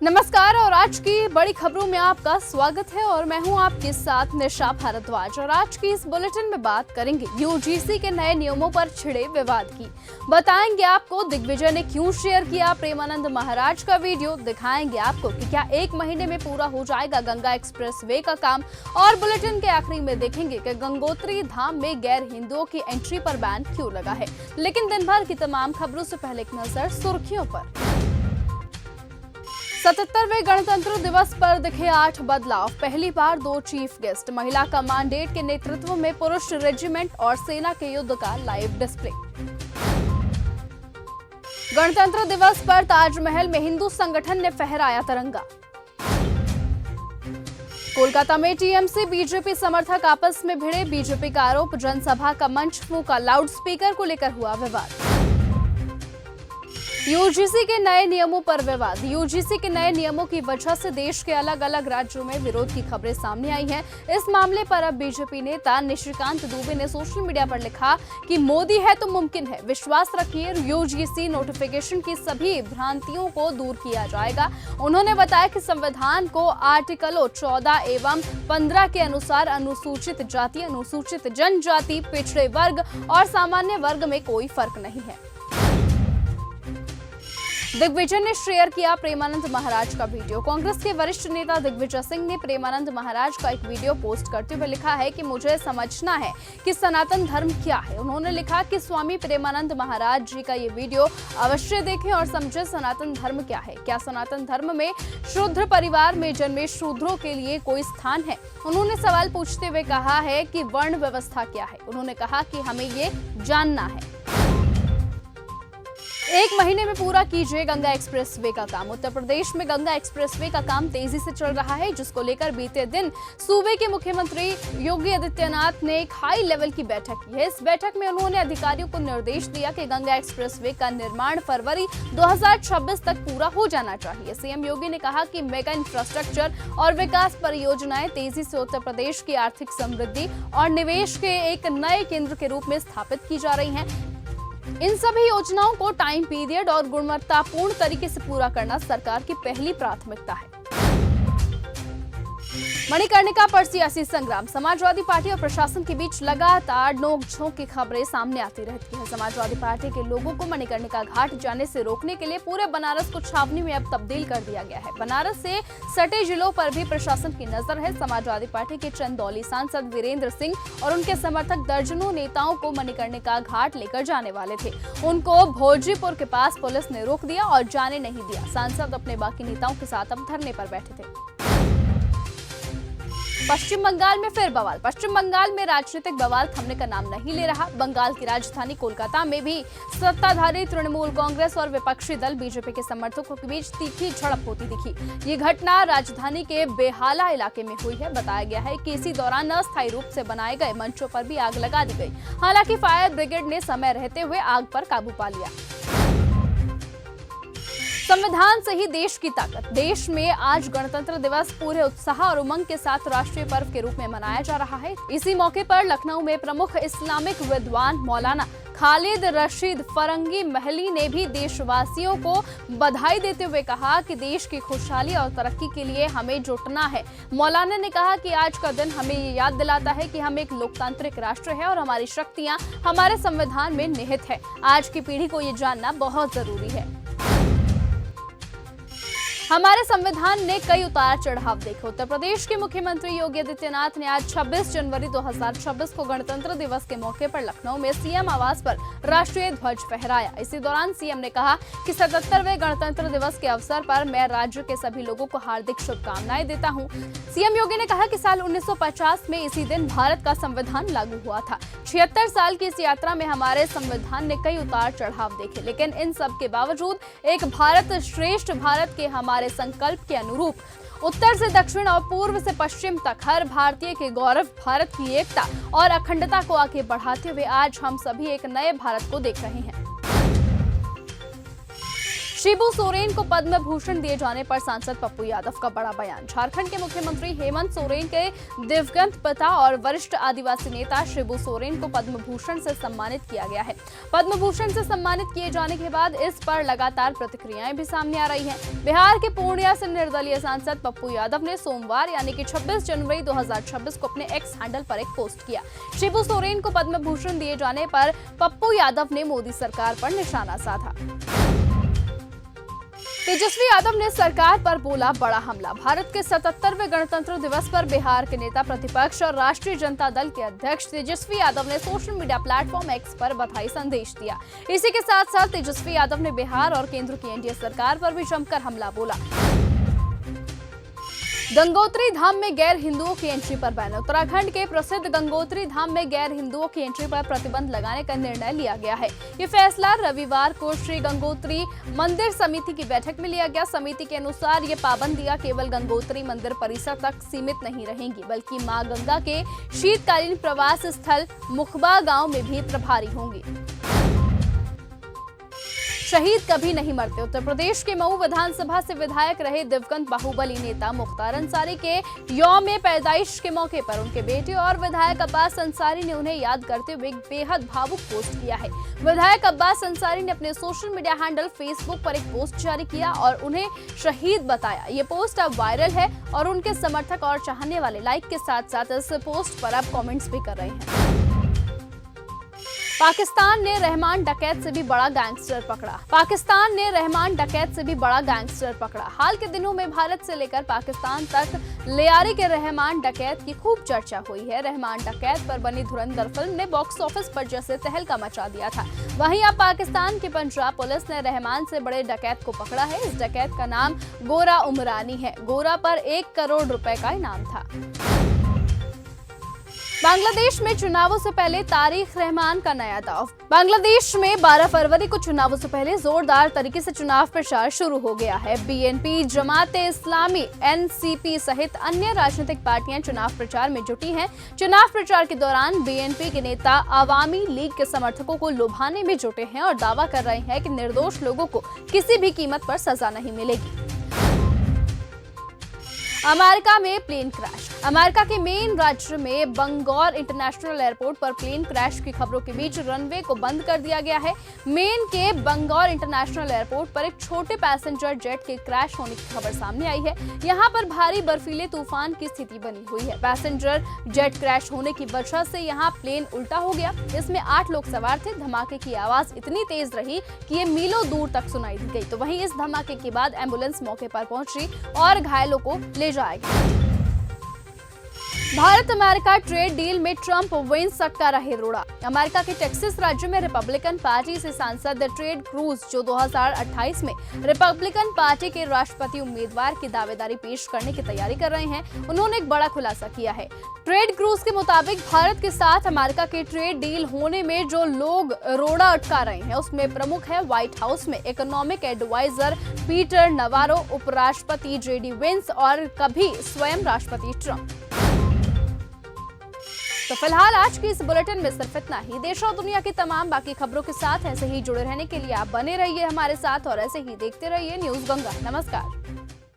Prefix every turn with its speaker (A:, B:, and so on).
A: नमस्कार और आज की बड़ी खबरों में आपका स्वागत है और मैं हूं आपके साथ निशा भारद्वाज। और आज की इस बुलेटिन में बात करेंगे यूजीसी के नए नियमों पर छिड़े विवाद की। बताएंगे आपको दिग्विजय ने क्यों शेयर किया प्रेमानंद महाराज का वीडियो। दिखाएंगे आपको कि क्या 1 महीने में पूरा हो जाएगा गंगा एक्सप्रेस वे का काम। और बुलेटिन के आखिरी में देखेंगे कि गंगोत्री धाम में गैर हिंदुओं की एंट्री पर बैन क्यों लगा है। लेकिन दिन भर की तमाम खबरों से पहले एक नजर सुर्खियों पर। 77वें गणतंत्र दिवस पर दिखे 8 बदलाव। पहली बार 2 चीफ गेस्ट, महिला कमांडेंट के नेतृत्व में पुरुष रेजिमेंट और सेना के युद्ध का लाइव डिस्प्ले। गणतंत्र दिवस पर ताजमहल में हिंदू संगठन ने फहराया तिरंगा। कोलकाता में टीएमसी बीजेपी समर्थक आपस में भिड़े, बीजेपी का आरोप जनसभा का मंच फूंका, लाउडस्पीकर को लेकर हुआ विवाद। यूजीसी के नए नियमों पर विवाद। यूजीसी के नए नियमों की वजह से देश के अलग अलग राज्यों में विरोध की खबरें सामने आई हैं। इस मामले पर अब बीजेपी नेता निशिकांत दुबे ने सोशल मीडिया पर लिखा कि मोदी है तो मुमकिन है, विश्वास रखिए, यूजीसी नोटिफिकेशन की सभी भ्रांतियों को दूर किया जाएगा। उन्होंने बताया कि संविधान को आर्टिकलों 14 एवं 15 के अनुसार अनुसूचित जाति, अनुसूचित जनजाति, पिछड़े वर्ग और सामान्य वर्ग में कोई फर्क नहीं है। दिग्विजय ने शेयर किया प्रेमानंद महाराज का वीडियो। कांग्रेस के वरिष्ठ नेता दिग्विजय सिंह ने प्रेमानंद महाराज का एक वीडियो पोस्ट करते हुए लिखा है कि मुझे समझना है कि सनातन धर्म क्या है। उन्होंने लिखा कि स्वामी प्रेमानंद महाराज जी का ये वीडियो अवश्य देखें और समझें सनातन धर्म क्या है। क्या सनातन धर्म में शूद्र परिवार में जन्मे शूद्रों के लिए कोई स्थान है? उन्होंने सवाल पूछते हुए कहा है कि वर्ण व्यवस्था क्या है। उन्होंने कहा कि हमें ये जानना है। 1 महीने में पूरा कीजिए गंगा एक्सप्रेसवे का काम। उत्तर प्रदेश में गंगा एक्सप्रेसवे का काम तेजी से चल रहा है, जिसको लेकर बीते दिन सूबे के मुख्यमंत्री योगी आदित्यनाथ ने एक हाई लेवल की बैठक की है। इस बैठक में उन्होंने अधिकारियों को निर्देश दिया कि गंगा एक्सप्रेसवे का निर्माण फरवरी 2026 तक पूरा हो जाना चाहिए। सीएम योगी ने कहा कि मेगा इंफ्रास्ट्रक्चर और विकास परियोजनाएं तेजी से उत्तर प्रदेश की आर्थिक समृद्धि और निवेश के एक नए केंद्र के रूप में स्थापित की जा रही हैं। इन सभी योजनाओं को टाइम पीरियड और गुणवत्तापूर्ण तरीके से पूरा करना सरकार की पहली प्राथमिकता है। मणिकर्णिका पर सियासी संग्राम। समाजवादी पार्टी और प्रशासन के बीच लगातार नोकझोंक की खबरें सामने आती रहती हैं। समाजवादी पार्टी के लोगों को मणिकर्णिका घाट जाने से रोकने के लिए पूरे बनारस को छावनी में अब तब्दील कर दिया गया है। बनारस से सटे जिलों पर भी प्रशासन की नजर है। समाजवादी पार्टी के चंदौली सांसद वीरेंद्र सिंह और उनके समर्थक दर्जनों नेताओं को मणिकर्णिका घाट लेकर जाने वाले थे। उनको भोजीपुर के पास पुलिस ने रोक दिया और जाने नहीं दिया। सांसद अपने बाकी नेताओं के साथ अब धरने पर बैठे थे। पश्चिम बंगाल में फिर बवाल। पश्चिम बंगाल में राजनीतिक बवाल थमने का नाम नहीं ले रहा। बंगाल की राजधानी कोलकाता में भी सत्ताधारी तृणमूल कांग्रेस और विपक्षी दल बीजेपी के समर्थकों के बीच तीखी झड़प होती दिखी। ये घटना राजधानी के बेहाला इलाके में हुई है। बताया गया है कि इसी दौरान अस्थायी रूप से बनाए गए मंचों पर भी आग लगा दी गई। हालांकि फायर ब्रिगेड ने समय रहते हुए आग पर काबू पा लिया। संविधान से ही देश की ताकत। देश में आज गणतंत्र दिवस पूरे उत्साह और उमंग के साथ राष्ट्रीय पर्व के रूप में मनाया जा रहा है। इसी मौके पर लखनऊ में प्रमुख इस्लामिक विद्वान मौलाना खालिद रशीद फरंगी महली ने भी देशवासियों को बधाई देते हुए कहा कि देश की खुशहाली और तरक्की के लिए हमें जुटना है। मौलाना ने कहा कि आज का दिन हमें ये याद दिलाता है कि हम एक लोकतांत्रिक राष्ट्र है और हमारी शक्तियां हमारे संविधान में निहित है। आज की पीढ़ी को ये जानना बहुत जरूरी है। हमारे संविधान ने कई उतार चढ़ाव देखे। उत्तर प्रदेश के मुख्यमंत्री योगी आदित्यनाथ ने आज 26 जनवरी 2026 को गणतंत्र दिवस के मौके पर लखनऊ में सीएम आवास पर राष्ट्रीय ध्वज फहराया। इसी दौरान सीएम ने कहा कि 77वें गणतंत्र दिवस के अवसर पर मैं राज्य के सभी लोगों को हार्दिक शुभकामनाएं देता हूं। सीएम योगी ने कहा कि साल 1950 में इसी दिन भारत का संविधान लागू हुआ था। 76 साल की इस यात्रा में हमारे संविधान ने कई उतार चढ़ाव देखे, लेकिन इन सब के बावजूद एक भारत श्रेष्ठ भारत के हमारे संकल्प के अनुरूप उत्तर से दक्षिण और पूर्व से पश्चिम तक हर भारतीय के गौरव, भारत की एकता और अखंडता को आगे बढ़ाते हुए आज हम सभी एक नए भारत को देख रहे हैं। शिबू सोरेन को पद्म भूषण दिए जाने पर सांसद पप्पू यादव का बड़ा बयान। झारखंड के मुख्यमंत्री हेमंत सोरेन के दिवंगत पिता और वरिष्ठ आदिवासी नेता शिबू सोरेन को पद्म भूषण से सम्मानित किया गया है। पद्म भूषण से सम्मानित किए जाने के बाद इस पर लगातार प्रतिक्रियाएं भी सामने आ रही हैं। बिहार के पूर्णिया से निर्दलीय सांसद पप्पू यादव ने सोमवार यानी कि 26 जनवरी 2026 को अपने एक्स हैंडल पर एक पोस्ट किया। शिबू सोरेन को पद्म भूषण दिए जाने पर पप्पू यादव ने मोदी सरकार पर निशाना साधा। तेजस्वी यादव ने सरकार पर बोला बड़ा हमला। भारत के 77वें गणतंत्र दिवस पर बिहार के नेता प्रतिपक्ष और राष्ट्रीय जनता दल के अध्यक्ष तेजस्वी यादव ने सोशल मीडिया प्लेटफॉर्म एक्स पर बधाई संदेश दिया। इसी के साथ साथ तेजस्वी यादव ने बिहार और केंद्र की एनडीए सरकार पर भी जमकर हमला बोला। गंगोत्री धाम में गैर हिंदुओं की एंट्री पर बैन। उत्तराखंड के प्रसिद्ध गंगोत्री धाम में गैर हिंदुओं की एंट्री पर प्रतिबंध लगाने का निर्णय लिया गया है। ये फैसला रविवार को श्री गंगोत्री मंदिर समिति की बैठक में लिया गया। समिति के अनुसार ये पाबंदियां केवल गंगोत्री मंदिर परिसर तक सीमित नहीं रहेंगी, बल्कि मां गंगा के शीतकालीन प्रवास स्थल मुखबा गांव में भी प्रभावी होंगी। शहीद कभी नहीं मरते। उत्तर प्रदेश के मऊ विधानसभा से विधायक रहे दिवंगत बाहुबली नेता मुख्तार अंसारी के यौम पैदाइश के मौके पर उनके बेटे और विधायक अब्बास अंसारी ने उन्हें याद करते हुए एक बेहद भावुक पोस्ट किया है। विधायक अब्बास अंसारी ने अपने सोशल मीडिया हैंडल फेसबुक पर एक पोस्ट जारी किया और उन्हें शहीद बताया। ये पोस्ट अब वायरल है और उनके समर्थक और चाहने वाले लाइक के साथ साथ इस पोस्ट पर अब कमेंट्स भी कर रहे हैं। पाकिस्तान ने रहमान डकैत से भी बड़ा गैंगस्टर पकड़ा। पाकिस्तान ने रहमान डकैत से भी बड़ा गैंगस्टर पकड़ा। हाल के दिनों में भारत से लेकर पाकिस्तान तक लियारी के रहमान डकैत की खूब चर्चा हुई है। रहमान डकैत पर बनी धुरंधर फिल्म ने बॉक्स ऑफिस पर जैसे तहलका मचा दिया था। वहीं अब पाकिस्तान की पंजाब पुलिस ने रहमान से बड़े डकैत को पकड़ा है। इस डकैत का नाम गोरा उमरानी है। गोरा पर 1 करोड़ रुपए का इनाम था। बांग्लादेश में चुनावों से पहले तारिक रहमान का नया दाव। बांग्लादेश में 12 फरवरी को चुनावों से पहले जोरदार तरीके से चुनाव प्रचार शुरू हो गया है। बीएनपी, जमाते इस्लामी, एनसीपी सहित अन्य राजनीतिक पार्टियां चुनाव प्रचार में जुटी हैं। चुनाव प्रचार के दौरान बीएनपी के नेता आवामी लीग के समर्थकों को लुभाने में जुटे हैं और दावा कर रहे हैं कि निर्दोष लोगों को किसी भी कीमत पर सजा नहीं मिलेगी। अमेरिका में प्लेन क्रैश। अमेरिका के मेन राज्य में बंगौर इंटरनेशनल एयरपोर्ट पर प्लेन क्रैश की खबरों के बीच रनवे को बंद कर दिया गया है। मेन के बंगौर इंटरनेशनल एयरपोर्ट पर एक छोटे पैसेंजर जेट के क्रैश होने की खबर सामने आई है। यहां पर भारी बर्फीले तूफान की स्थिति बनी हुई है। पैसेंजर जेट क्रैश होने की वजह से यहां प्लेन उल्टा हो गया। इसमें 8 लोग सवार थे। धमाके की आवाज इतनी तेज रही कि ये मीलों दूर तक सुनाई दी गई। तो वहीं इस धमाके के बाद एम्बुलेंस मौके पर पहुंची और घायलों को ले जाएगा। भारत अमेरिका ट्रेड डील में ट्रंप विंस का रहे रोड़ा। अमेरिका के टेक्सास राज्य में रिपब्लिकन पार्टी से सांसद टेड क्रूज, जो 2028 में रिपब्लिकन पार्टी के राष्ट्रपति उम्मीदवार की दावेदारी पेश करने की तैयारी कर रहे हैं, उन्होंने एक बड़ा खुलासा किया है। ट्रेड क्रूज के मुताबिक भारत के साथ अमेरिका के ट्रेड डील होने में जो लोग रोड़ा अटका रहे हैं उसमें प्रमुख है व्हाइट हाउस में इकोनॉमिक एडवाइजर पीटर नवारो, उपराष्ट्रपति जेडी वेंस और कभी स्वयं राष्ट्रपति ट्रंप। तो फिलहाल आज की इस बुलेटिन में सिर्फ इतना ही। देश और दुनिया की तमाम बाकी खबरों के साथ ऐसे ही जुड़े रहने के लिए आप बने रहिए हमारे साथ और ऐसे ही देखते रहिए न्यूज़ गंगा। नमस्कार।